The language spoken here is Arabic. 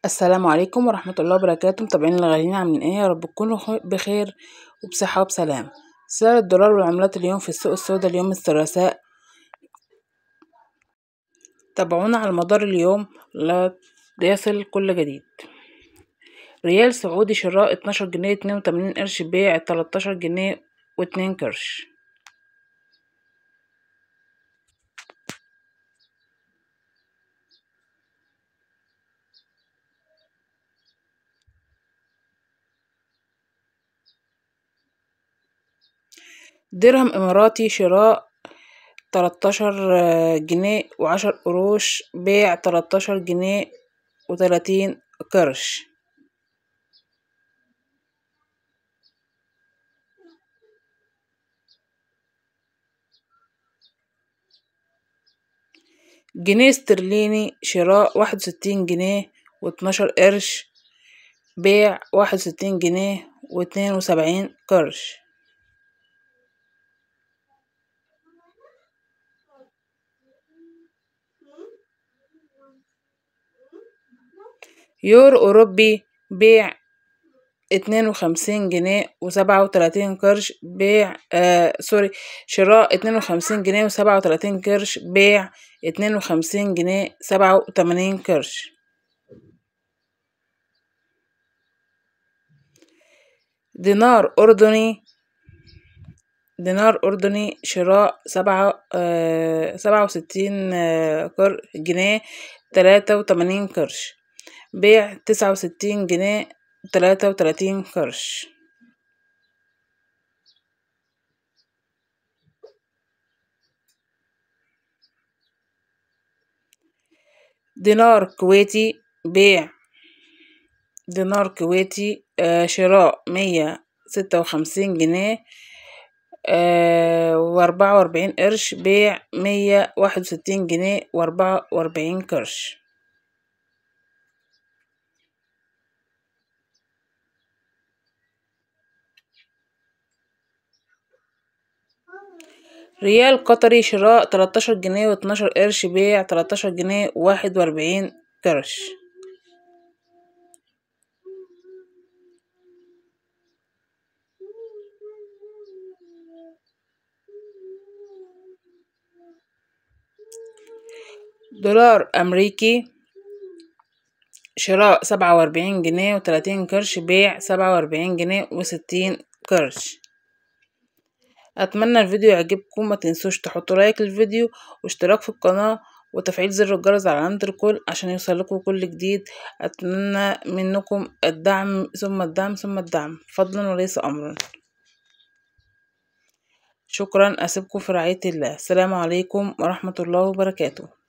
السلام عليكم ورحمة الله وبركاته. متابعين الغاليين عاملين ايه؟ يا رب تكونوا بخير وبصحة وبسلام. سعر الدولار والعملات اليوم في السوق السوداء اليوم الثلاثاء. تابعونا على مدار اليوم ليصل كل جديد. ريال سعودي شراء 12 جنيه 82 قرش، بيع 13 جنيه و2 قرش. درهم إماراتي شراء 13 جنيه و10 قروش، بيع 13 جنيه و30 قرش. جنيه استرليني شراء 61 جنيه و12 قرش، بيع 61 جنيه و72 قرش. يورو أوروبي بيع 52 جنيه و37 قرش، بيع شراء 52 جنيه و37 قرش، بيع 52 جنيه 87 قرش. دينار أردني شراء 67 جنيه 83 قرش، بيع 69 جنيه 33 قرش. دينار كويتي شراء 156 جنيه و44 قرش، بيع 161 جنيه و44 قرش. ريال قطري شراء 13 جنيه و12 قرش، بيع 13 جنيه و41 قرش. دولار أمريكي شراء 47 جنيه و30 قرش، بيع 47 جنيه و60 قرش. أتمنى الفيديو يعجبكم، ما تنسوش تحطوا لايك للفيديو واشتراك في القناة وتفعيل زر الجرس على علامة الكل عشان يوصلكم كل جديد. أتمنى منكم الدعم ثم الدعم ثم الدعم، فضلا وليس أمرا. شكرا، أسيبكم في رعاية الله. السلام عليكم ورحمة الله وبركاته.